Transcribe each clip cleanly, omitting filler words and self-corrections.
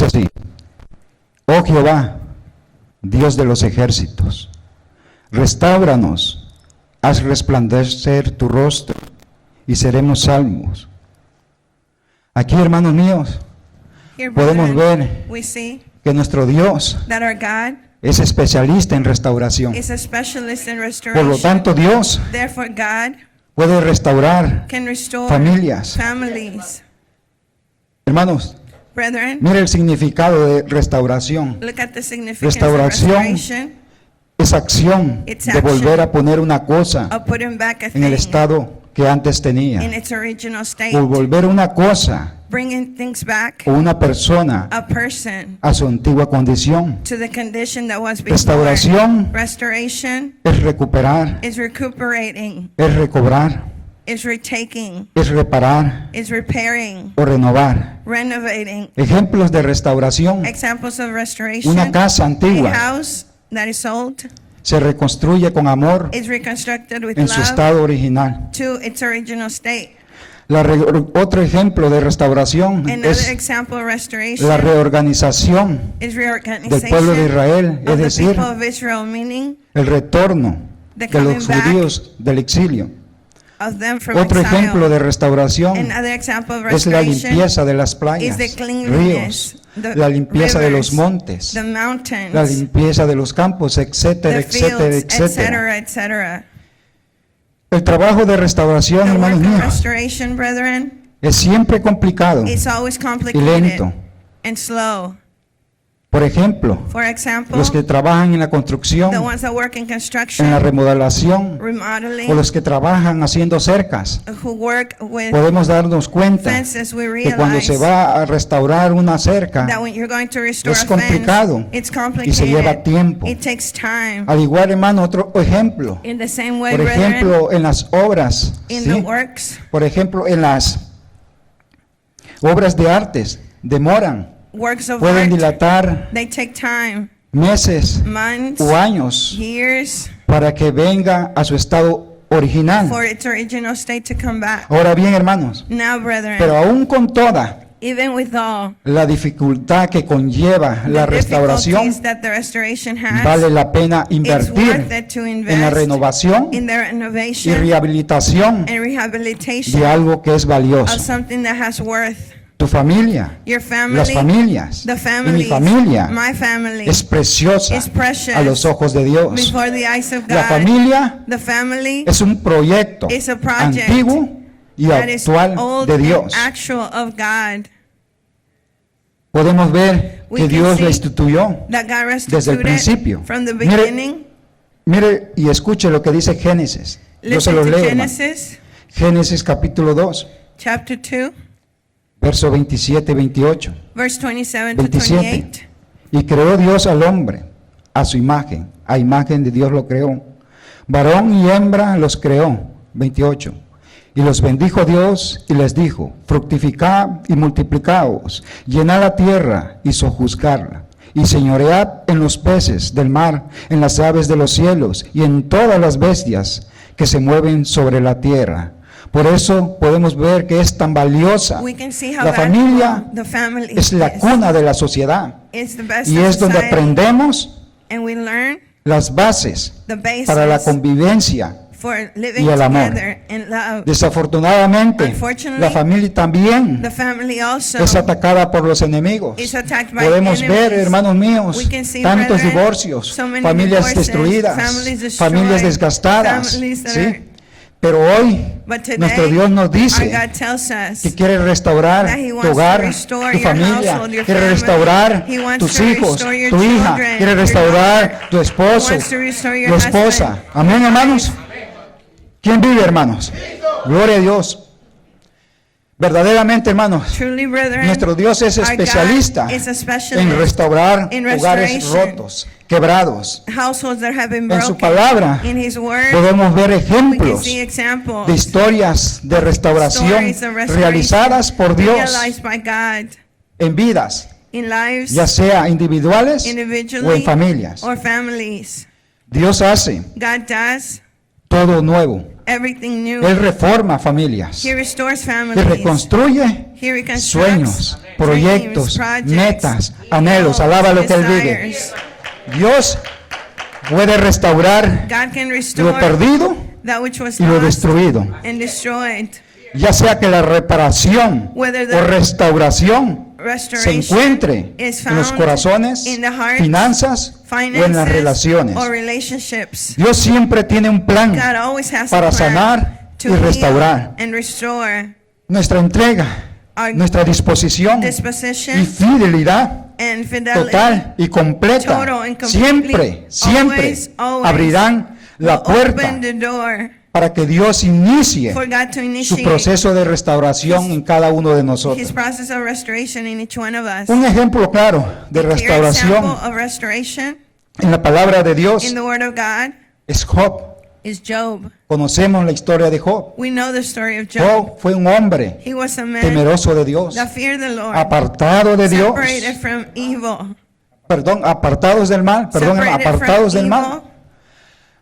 Dice así: Oh Jehová, Dios de los ejércitos, restáuranos, haz resplandecer tu rostro y seremos salvos. Aquí, hermanos míos, podemos ver que nuestro Dios es especialista en restauración. Por lo tanto, Dios puede restaurar familias. Hermanos, mire el significado de restauración. Restauración es acción de volver a poner una cosa en el estado que antes tenía. O volver una cosa o una persona a su antigua condición. Restauración es recuperar, es recobrar, es reparar o renovar. Ejemplos de restauración: una casa antigua se reconstruye con amor en su estado original. Otro ejemplo de restauración es la reorganización del pueblo de Israel, es decir, el retorno de los judíos del exilio. Otro ejemplo de restauración es la limpieza de las playas, ríos, la limpieza de los montes, la limpieza de los campos, etcétera, etcétera, etcétera. El trabajo de restauración, hermanos míos, es siempre complicado y lento. Por ejemplo, los que trabajan en la construcción, en la remodelación, o los que trabajan haciendo cercas, podemos darnos cuenta que cuando se va a restaurar una cerca es complicado y se lleva tiempo. Al igual, hermano, otro ejemplo, por ejemplo, en las obras, ¿sí? Por ejemplo, en las obras de artes, demoran. Pueden dilatar meses o años para que venga a su estado original. Ahora bien, hermanos, pero aún con toda la dificultad que conlleva la restauración, vale la pena invertir en la renovación y rehabilitación de algo que es valioso. Tu familia, las familias, y mi familia es preciosa a los ojos de Dios. La familia es un proyecto antiguo y actual de Dios. Podemos ver que Dios la instituyó desde el principio. Mire y escuche lo que dice Génesis. Yo se lo leo, hermano. Génesis capítulo 2. Verso 27 y 28. 27. Y creó Dios al hombre a su imagen. A imagen de Dios lo creó. Varón y hembra los creó. 28. Y los bendijo Dios y les dijo: fructificad y multiplicaos, llenad la tierra y sojuzgarla, y señoread en los peces del mar, en las aves de los cielos y en todas las bestias que se mueven sobre la tierra. Por eso podemos ver que es tan valiosa. La familia es la cuna de la sociedad y es donde aprendemos las bases para la convivencia y el amor. Desafortunadamente, la familia también es atacada por los enemigos. Podemos ver, hermanos míos, tantos divorcios, familias destruidas, familias desgastadas, ¿sí? Pero hoy nuestro Dios nos dice que quiere restaurar tu hogar, tu familia, quiere restaurar tus hijos, tu hija, quiere restaurar tu esposo, tu esposa. Amén, hermanos. ¿Quién vive, hermanos? Gloria a Dios. Verdaderamente, hermanos, nuestro Dios es especialista en restaurar hogares rotos, quebrados. En su palabra podemos ver ejemplos de historias de restauración realizadas por Dios en vidas, ya sea individuales o en familias. Dios hace todo nuevo. Él reforma familias, Él reconstruye He reconstructs sueños, proyectos, dreams, projects, metas, anhelos. goals, Alaba lo que Él vive. desires. Dios puede restaurar God can lo restore perdido that which was y lo lost destruido. and destroyed. Ya sea que la reparación Whether the o restauración se restoration encuentre is en los found corazones, in the hearts, finanzas o en las finances, relaciones. or relationships. Dios siempre tiene un plan God always has para a plan sanar to y restaurar. heal and restore. Nuestra entrega, Our nuestra disposición y disposition fidelidad and fidelity total y completa total and completely, siempre always abrirán la will puerta open the door para que Dios inicie for God to su initiate proceso de restauración en cada uno de His nosotros. process of restoration in each one of us. Un ejemplo claro de A clear restauración example of restoration en la palabra de Dios in the Word of God es Job. is Job. Conocemos la historia de Job. We know the story of Job. Job fue un hombre He was a man temeroso de Dios, that feared the Lord, apartado de Dios, separated from evil, apartados del mal, separated apartados from del mal. evil.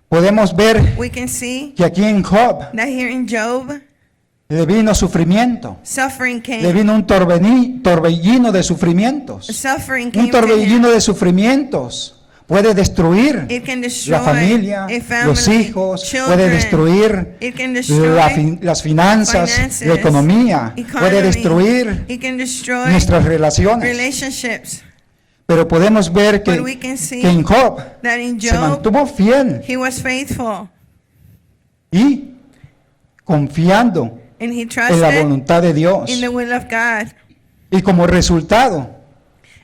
Podemos ver We can see que aquí en Job that here in Job, le vino sufrimiento, suffering le came. vino un torbellino de sufrimientos. Suffering Un came to him. torbellino de sufrimientos puede destruir It can destroy la familia, a family, los hijos, children. puede destruir It can destroy las finanzas, finances, la economía, economy. puede destruir It can destroy nuestras relaciones. relationships. Pero podemos ver But que, we can see que en Job that in se Job, mantuvo fiel he was faithful y confiando and he en la trusted voluntad de Dios. in the will of God. Y como resultado,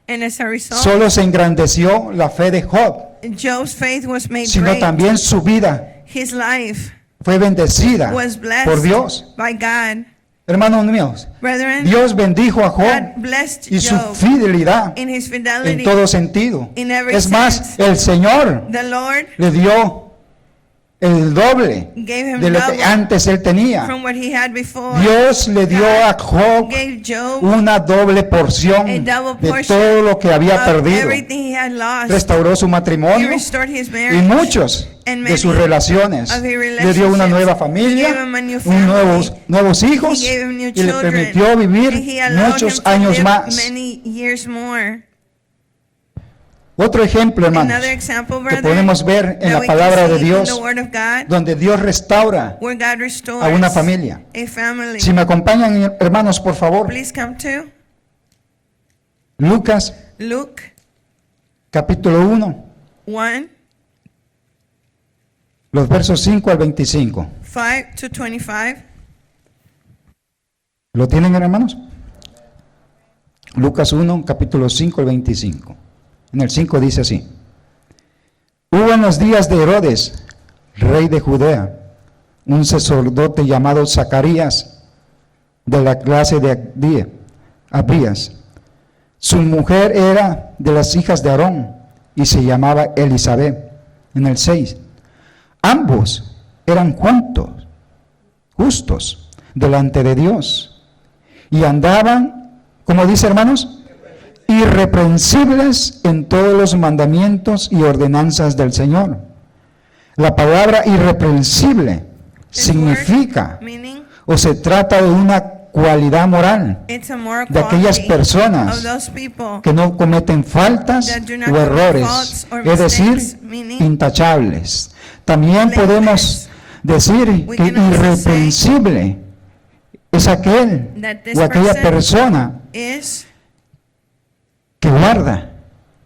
And as a result, solo se engrandeció la fe de Job, Job's faith was made sino great. también su vida His life fue bendecida was blessed por Dios. by God. Hermanos míos, Brethren, Dios bendijo a Job God blessed y su Job fidelidad in his en fidelity. todo sentido. In every Es más, sense. el Señor The Lord le dio el doble gave him de lo double que antes él tenía. from what he had before. Dios le dio a Job Gave Job una doble porción a double de portion todo lo que había of perdido. everything he had lost. Restauró su He matrimonio restored his y marriage muchos and de sus many relaciones. of his Le dio una relationships. nueva He familia, gave him a new family. nuevos hijos He gave him new y le children. permitió vivir And he allowed muchos him to años live más. many years more. Otro ejemplo, hermanos, Another example, que brethren, podemos ver en that la we can palabra de see in Dios, the Word of God, donde Dios restaura where God restores a una familia. a family. Si me acompañan, hermanos, por favor, Please come to Lucas Luke capítulo 1, 1, los versos 5 al 25. 5 to 25. ¿Lo tienen, hermanos? Lucas 1, capítulo 5 al 25. En el 5 dice así: Hubo en los días de Herodes, rey de Judea, un sacerdote llamado Zacarías, de la clase de Abías. Su mujer era de las hijas de Aarón y se llamaba Elizabeth. En el 6, ambos eran justos delante de Dios y andaban, como dice, hermanos, irreprensibles en todos los mandamientos y ordenanzas del Señor. La palabra irreprensible significa Meaning, o se trata de una cualidad moral it's a moral de aquellas quality personas of those people que no cometen faltas that do not o commit errores, faults or es decir, mistakes, meaning intachables. También blameless. podemos decir We que can also irreprensible es aquel that this o aquella person persona is que guarda,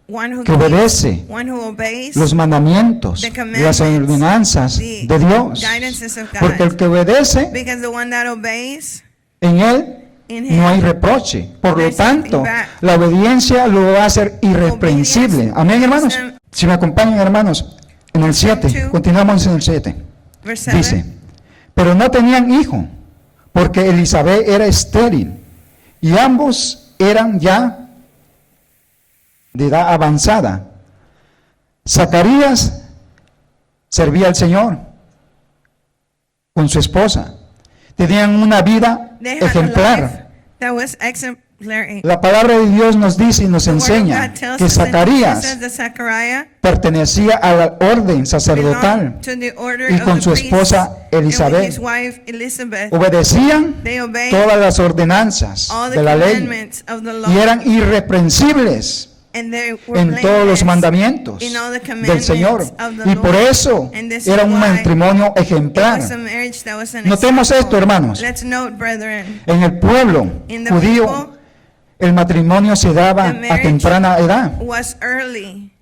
one who que obedece one who obeys los mandamientos, the las commandments, ordenanzas the de Dios. guidances of God. Porque el que obedece, Because the one that obeys en él in him, no hay reproche. Por lo there's tanto, nothing bad. la obediencia lo va a hacer irreprensible. Obedience Amén, hermanos. makes them- Si me acompañan, hermanos, en el 7, Two. continuamos en el 7. verse 7, Dice, pero no tenían hijo, porque Elizabeth era estéril, y ambos eran ya de edad avanzada. Zacarías servía al Señor con su esposa. Tenían una vida they had a life ejemplar. that was declaring. La palabra de Dios nos dice y nos The word of enseña God tells que us that Zacarías Jesus said that Zechariah pertenecía a la orden sacerdotal belonged to the order y of con the su priests, esposa and with Elizabeth his wife Elizabeth. obedecían They obeyed todas las ordenanzas all the de la ley commandments of the law, y eran irreprensibles and they were en todos los blameless mandamientos in all the del commandments Señor. of the Y por Lord. eso And this era is un why matrimonio It ejemplar. was a marriage that was an Notemos example. esto, hermanos. Let's note, brethren, En el pueblo in the judío, people, el matrimonio se daba the a marriage temprana edad. was early.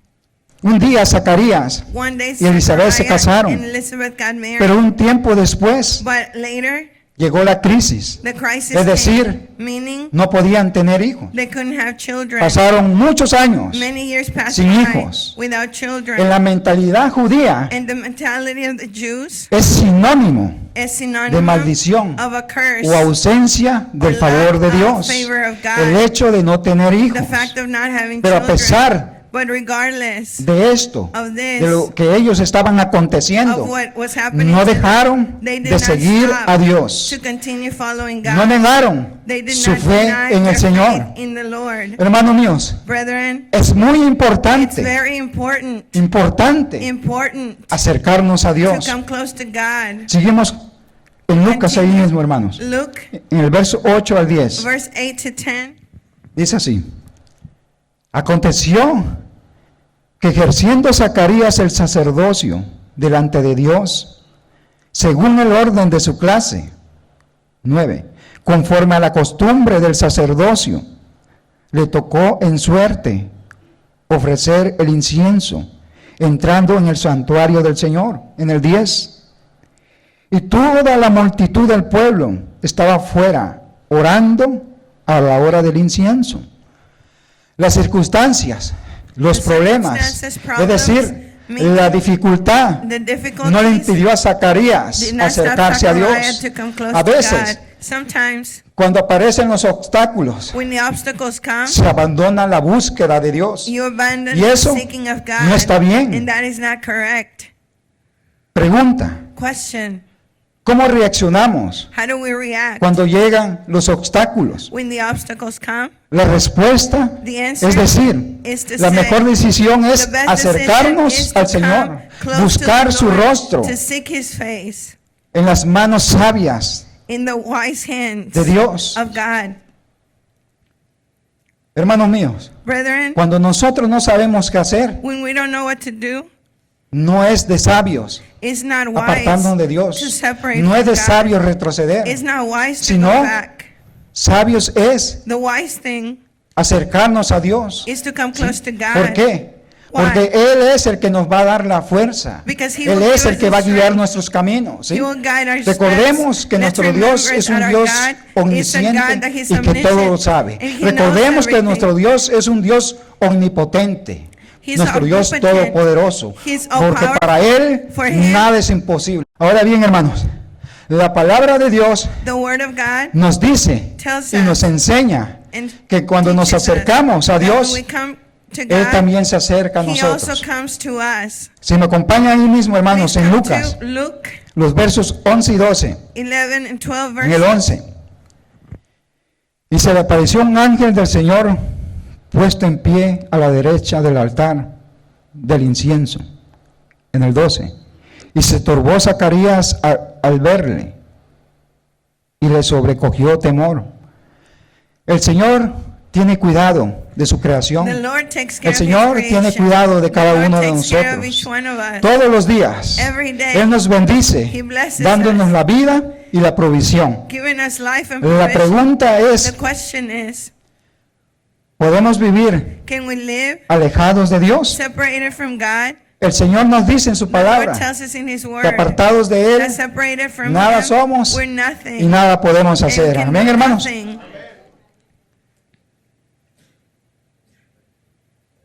Un día Zacarías, One day y Elizabeth se Zechariah casaron. and Elizabeth got married, pero un tiempo después but later llegó la crisis. the crisis Es decir, came, meaning no podían tener hijos. they couldn't have children. Pasaron muchos años Many years passed sin by hijos. without children. En la mentalidad judía And the mentality of the Jews es sinónimo is de synonymous maldición of a curse, o ausencia del or favor de lack of Dios. favor of God. El hecho de no tener hijos. the fact of not having Pero a children. pesar But regardless de esto, of this, de lo que ellos estaban of aconteciendo, what was happening no to them, dejaron they did de not seguir stop a Dios. to continue following God. No negaron They did su not fe deny en el their Señor. faith in the Lord. Hermanos míos, Brethren, es muy it's importante, very important acercarnos a to Dios. come close to God. Seguimos en Lucas ahí mismo, hermanos. Luke, En el verso 8 al 10. verse 8 to 10. Dice así: Aconteció que ejerciendo Zacarías el sacerdocio delante de Dios, según el orden de su clase, 9, conforme a la costumbre del sacerdocio, le tocó en suerte ofrecer el incienso, entrando en el santuario del Señor, en el 10. Y toda la multitud del pueblo estaba fuera, orando a la hora del incienso. Las circunstancias, los The problemas, circumstances, es decir, problems, la dificultad The difficulties no le impidió a Zacarías did not stop acercarse a Zechariah Dios. to come close A to veces, God. Sometimes, cuando aparecen los obstáculos, when the obstacles come, se abandona la búsqueda de Dios. you abandon Y eso the seeking of God, no está bien. and that is not correct. Pregunta: Question: ¿cómo reaccionamos how do we react cuando llegan los obstáculos? when the obstacles come? La respuesta, The answer es decir, is to la say, mejor decisión es the best acercarnos decision is to al come Señor, close to buscar the su Lord, rostro to seek His face en las manos sabias in the wise hands de Dios. of God. Hermanos míos, Brethren, cuando nosotros no sabemos qué hacer, when we don't know what to do, no es de sabios it's not wise apartarnos de to Dios, separate no es from de God. sabios retroceder. It's not wise to Sino- go back. Sabios es The wise thing acercarnos a Dios. is to come close to God. ¿Por qué? Why? Porque Él es el que nos va a dar la fuerza. Because He Él will es give el us que va a the guiar strength. nuestros caminos. ¿sí? He will guide our Recordemos steps. que Let's nuestro remember Dios es un that our Dios God is a omnisciente God that He's y que todo lo omniscient sabe. and He knows Recordemos que everything. nuestro Dios es un Dios omnipotente. He's Nuestro Dios omnipotent. todopoderoso. He's Porque all-powerful. para Él For Him. nada es imposible. Ahora bien, hermanos, la palabra de Dios The Word of God nos dice tells y nos us enseña and que cuando nos teaches us acercamos a that Dios, when we come to Él God, también se acerca a He also nosotros. comes to us. Si me acompañan ahí mismo, hermanos, Please en come Lucas, to Luke los versos 11 y 12, 11 and 12 en el verses. 11. Y se le apareció un ángel del Señor puesto en pie a la derecha del altar del incienso, en el 12. Y se turbó Zacarías al verle y le sobrecogió temor. El Señor tiene cuidado de su creación. The Lord takes care El Señor of His tiene creation. cuidado de cada The Lord uno de takes care of nosotros. each one of us. Todos los días Every day. Él nos bendice, He blesses dándonos us. la vida y la provisión. Giving us life and La provision. pregunta The es, question is, ¿podemos vivir can we live alejados de Dios? separated from God? El Señor nos dice en su The Lord palabra tells us in His que Word apartados de Él that separated from nada Him, somos we're nothing. y nada podemos and hacer. can Amén, do hermanos. nothing.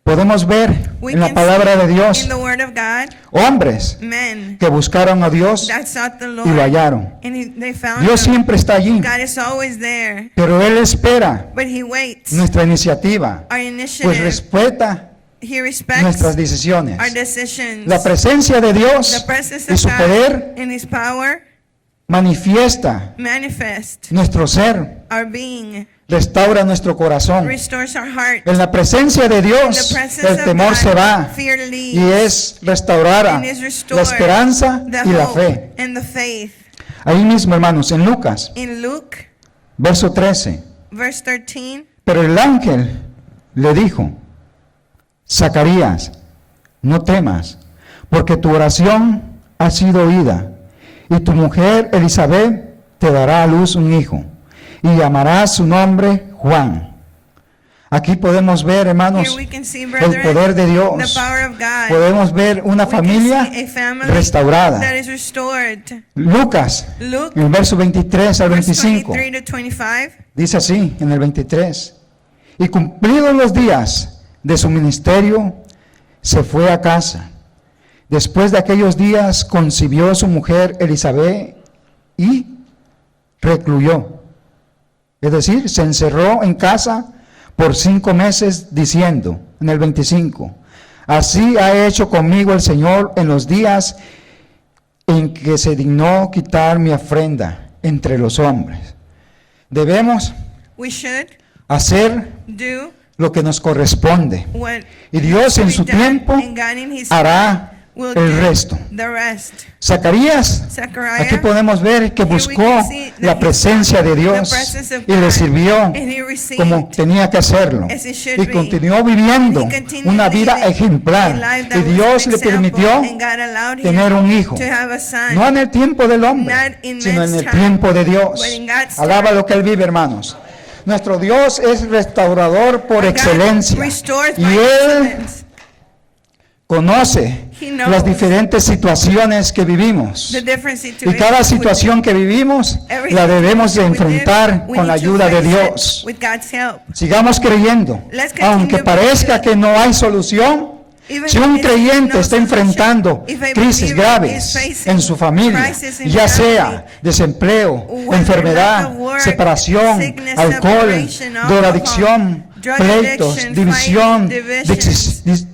Podemos ver We en la can palabra see de Dios in the Word of God, hombres men que buscaron a Dios that sought the Lord y lo hallaron. and they found Dios Him. siempre está allí, God is always there, pero Él espera but He waits. nuestra iniciativa, Our pues initiative, respeta He respects nuestras decisiones. our decisions. La presencia de The Dios presence y of su God poder and His power manifiesta manifest nuestro ser, our being. restaura nuestro corazón. restores our heart. En la presencia de In the Dios, presence el of temor God, se va fear y leaves, es restaurada and is la restored esperanza the y la hope fe. and the faith. Ahí mismo, hermanos, en Lucas, In Luke, verso 13. verse 13, Pero el ángel le dijo: Zacarías, no temas, porque tu oración ha sido oída, y tu mujer Elizabeth te dará a luz un hijo, y llamarás su nombre Juan. Aquí podemos ver, hermanos, here we can see, el brethren, poder de the Dios. power of God. Podemos ver una We can familia see a family restaurada. that is restored. Lucas, Luke, en el verso 23 al verse 25, 23 to 25. dice así en el 23: Y cumplidos los días de su ministerio, se fue a casa. Después de aquellos días concibió su mujer Elizabeth y recluyó. Es decir, se encerró en casa por 5 meses, diciendo, en el 25, así ha hecho conmigo el Señor en los días en que se dignó quitar mi ofrenda entre los hombres. Debemos We should hacer do lo que nos corresponde, what y Dios en su should be done, tiempo and God in His hará will el do resto. the rest. Zacarías, Zechariah, aquí podemos ver que here we buscó can see that la he presencia de sought Dios the presence of y le God, sirvió and he received como tenía que hacerlo, as he should y be. continuó viviendo And he continued una vida living a ejemplar, life that y was Dios an le example, permitió and God allowed him tener un hijo, to have a son. no en el tiempo del hombre, Not in sino en man's el time, tiempo de Dios. but in God's Alaba time. lo que Él vive, hermanos. Nuestro Dios es restaurador por God excelencia, restores y by Él excellence. conoce He knows las diferentes situaciones que vivimos. The different Y situations cada with situación que vivimos every la debemos de situation we live, enfrentar we con la need to ayuda de face it Dios. with God's help. Sigamos creyendo, Let's continue aunque parezca que no hay solución. Even Si un if there's creyente no está solution, enfrentando if a crisis believer graves is facing en su familia, crisis in ya family, sea desempleo, whether enfermedad, lack of work, separación, sickness, alcohol, separation, drogadicción, drug pleitos, addiction, división, fighting, divisions,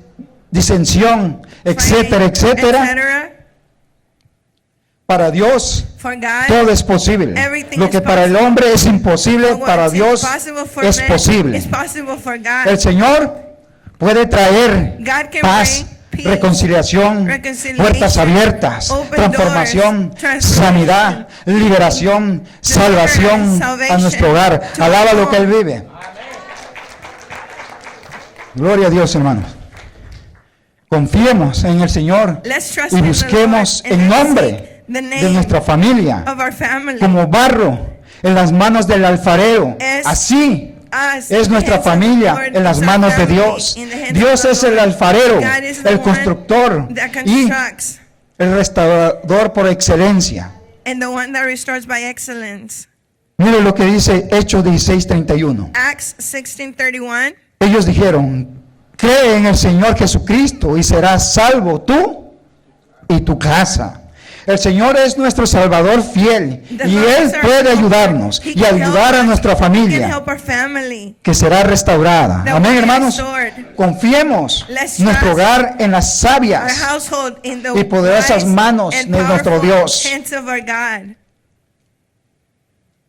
disensión, etcétera, fighting, etcétera, etc. para Dios For God, todo es posible. everything Lo is que para el possible. hombre es imposible, for para what's Dios impossible for es man posible. is possible for God. El Señor puede traer God can paz, bring peace, reconciliación, reconciliation, puertas abiertas, open transformación, doors, transformation, sanidad, liberación, salvación a salvation nuestro hogar. to Alaba our lo que Él home. vive. Gloria a Dios, hermanos. Confiemos en el Señor Let's trust y in the busquemos Lord, and el let's nombre seek the de name nuestra familia of our family. como barro en las manos del alfarero. As Así Us, es nuestra hands of the familia Lord, en las is our manos de family Dios. in the hands Dios of the es el Lord. alfarero, God is the el one constructor that y constructs, el restaurador por excelencia. and the one that restores by excellence. Mire lo que dice Hechos 16:31. Acts 16:31. Ellos dijeron: cree en el Señor Jesucristo y serás salvo tú y tu casa. El Señor es nuestro Salvador fiel The y Lord Él is our puede Savior. ayudarnos He y can help ayudar a us. nuestra He can familia help our family. que será restaurada. That Amén, will be hermanos. restored. Confiemos Let's nuestro trust hogar en las Our sabias household in the y poderosas wise manos and de nuestro powerful Dios. hands of our God.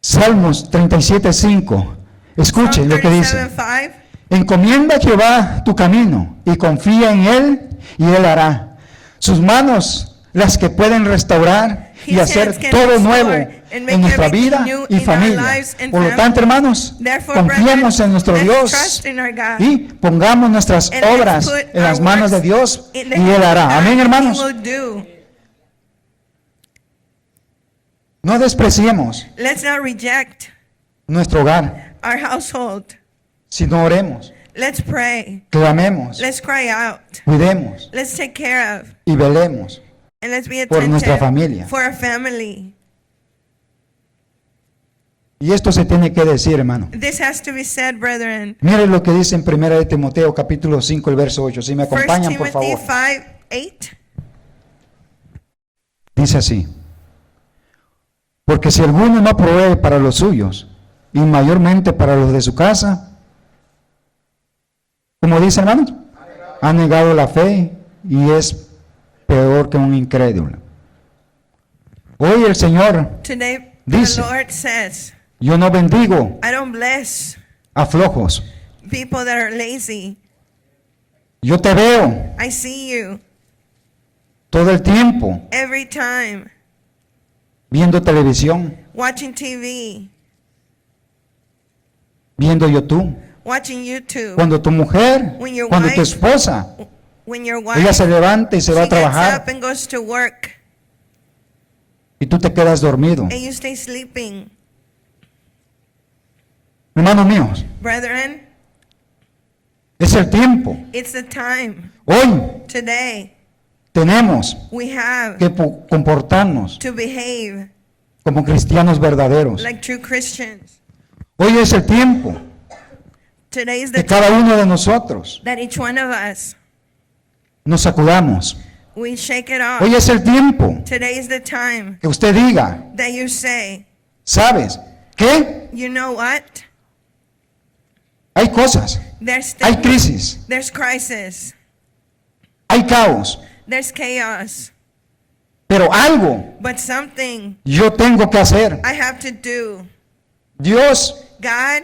Salmos 37:5. Escuche Psalm lo que dice. 37:5. Encomienda a Jehová tu camino y confía en Él y Él hará. Sus manos las que pueden restaurar y His hacer hands can todo restore nuevo and make en nuestra everything vida new y in our familia. lives and Por lo family. tanto, hermanos, Therefore, confiemos brethren, en nuestro let's Dios trust in our God. y pongamos nuestras And let's obras put en las our manos de works Dios in y the Él hands of hará. God, Amén, and He hermanos. will do. No despreciemos Let's not reject nuestro hogar, our household. sino oremos, Let's pray. clamemos, Let's cry out. cuidemos Let's take care of. y velemos. And let's be Por nuestra attentive familia. for our family. Y esto se tiene que decir, hermano. This has to be said, brethren. Mire lo que dice en 1 de Timoteo capítulo 5, el verso 8. Si me 1 acompañan, por Timothy favor. 5:8. Dice así: porque si alguno no provee para los suyos, y mayormente para los de su casa, como dice, hermano, ha negado la fe y es peor que un incrédulo. Hoy el Señor Today, Dice, the Lord says, Yo no bendigo I don't bless a flojos. people that are lazy. Yo te veo I see you todo el tiempo every time viendo televisión, watching TV, viendo YouTube. watching YouTube. Cuando tu mujer, When your cuando tu wife- esposa, When your ella wife, se levanta y se va a she gets trabajar up and goes to work, y tú te quedas dormido. and you stay sleeping. Hermanos míos, Brethren, es el tiempo. it's the time. Hoy Today, tenemos we have que comportarnos to behave como cristianos verdaderos. like true Christians. Hoy es el tiempo Today is the que cada uno de nosotros that each one of us, nos sacudamos. we shake it off. Hoy es el tiempo Today is the time que usted diga, that you say, ¿sabes qué? you know what? Hay cosas, There's hay things, crisis, there's crisis, hay caos, there's chaos, pero algo but something yo tengo que hacer. I have to do. Dios God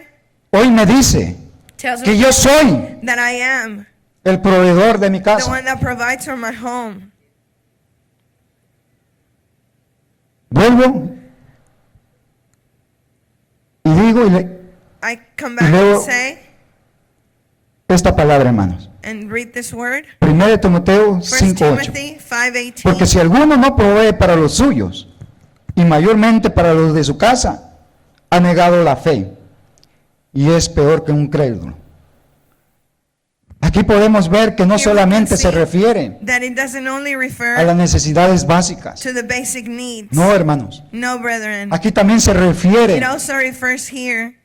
hoy me dice tells que me yo soy that I am el proveedor de mi the casa. one that provides for my home. Vuelvo y digo I come back luego- and say esta palabra, hermanos. and read this word. 1 Timoteo 1 5:8. Timothy 5:18. Porque si alguno no provee para los suyos, y mayormente para los de su casa, ha negado la fe, y es peor que un crédulo. Aquí podemos ver que no Here we solamente can se see refiere that it doesn't only a las refer necesidades básicas. to the basic needs. No, hermanos. No, brethren. Aquí también se refiere It also refers here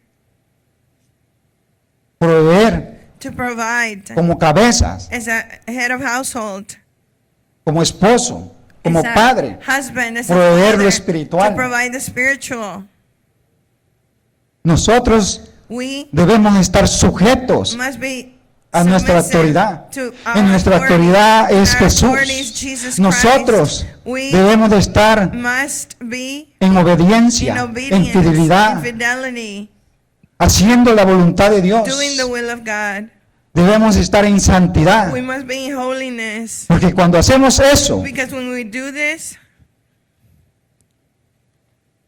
proveer to provide como cabezas, as a head of household, como esposo, como as a padre, husband, as a proveer lo father, espiritual. to provide the spiritual. Nosotros We debemos estar sujetos must be a nuestra submissive autoridad. to our En nuestra authority. autoridad es Our authority is Jesús. Jesus Nosotros Christ. We debemos de estar must be en obediencia, in en obedience, in fidelidad, fidelity, haciendo la voluntad de Dios. doing the will of God. Debemos estar en santidad, We must be in holiness. porque cuando hacemos eso, Because when we do this,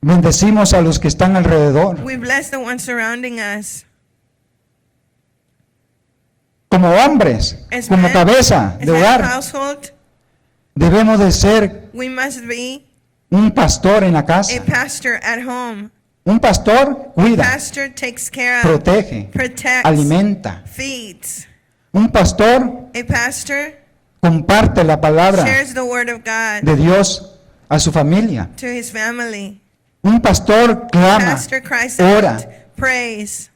bendecimos a los que están alrededor. we bless the ones surrounding us. Como hombres, As como men, cabeza as de head of hogar, household, debemos de ser we must be un pastor en la a casa. pastor at home. Un pastor cuida, Pastor takes care of, protege, protects, alimenta. feeds. Un pastor A pastor comparte la palabra shares the word of God de Dios a su familia. to his family. Un pastor clama, Pastor cries ora out, prays,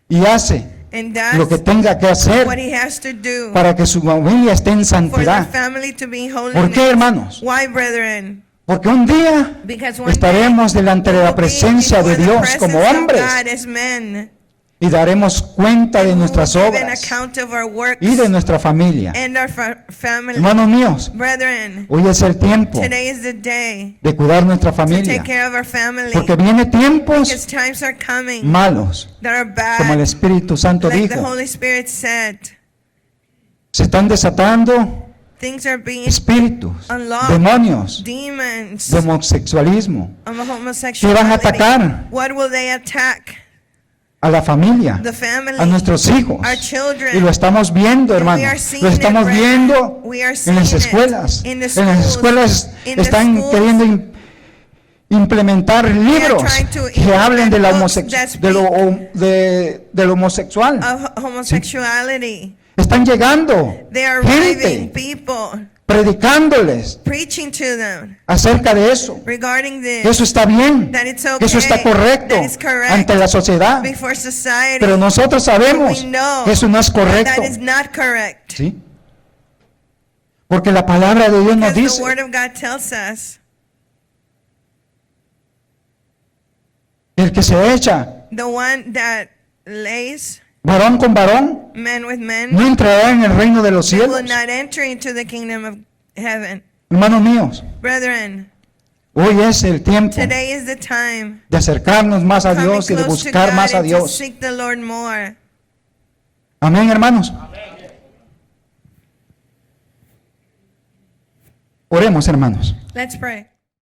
y hace and lo que does tenga que hacer what he has to do para que su familia esté en for the santidad. family to be holy. ¿Por qué, hermanos? Why, brethren? Porque un día Because one estaremos day delante de we la will be presencia de before the Dios como presence of hombres God as men, y daremos cuenta de and we will nuestras give an obras account of our works y de nuestra familia. and our family. Hermanos míos, Brethren, hoy es el tiempo today is the day de cuidar nuestra to familia, take care of our family. porque vienen tiempos Because times are coming malos, that are como el bad, Espíritu Santo like the dijo. Holy Spirit said. Se están desatando Things are being espíritus, unlocked, demonios, demons de homosexualismo of que van a homosexuality. atacar What will they attack? a la familia, The family, a nuestros hijos. our children. Y lo estamos viendo, And we hermanos. are seeing Lo estamos it, brethren. viendo We are en seeing las it escuelas. in the En las schools. escuelas In the están schools. queriendo implementar libros trying to que hablen de la implement books that de lo homosexual. Of homosexuality. Están llegando They are arriving gente people, predicándoles preaching to them acerca de eso. regarding Que this, eso está bien, that it's que okay, eso está correcto that it's correct ante la sociedad. before society. Pero nosotros sabemos We know que eso no es correcto. that is not correct. ¿Sí? Porque la palabra de Dios nos Because the dice word of God tells us, que el que se echa the one that lays varón con varón men with men, no entrará en el reino de los they will cielos. not enter into the kingdom of heaven. Hermanos míos, Brethren, Hoy es el tiempo Today is the time. de acercarnos más a Coming Dios y de close to buscar God más a and to Dios. seek the Lord more. Amén, hermanos. Oremos, hermanos. Let's pray.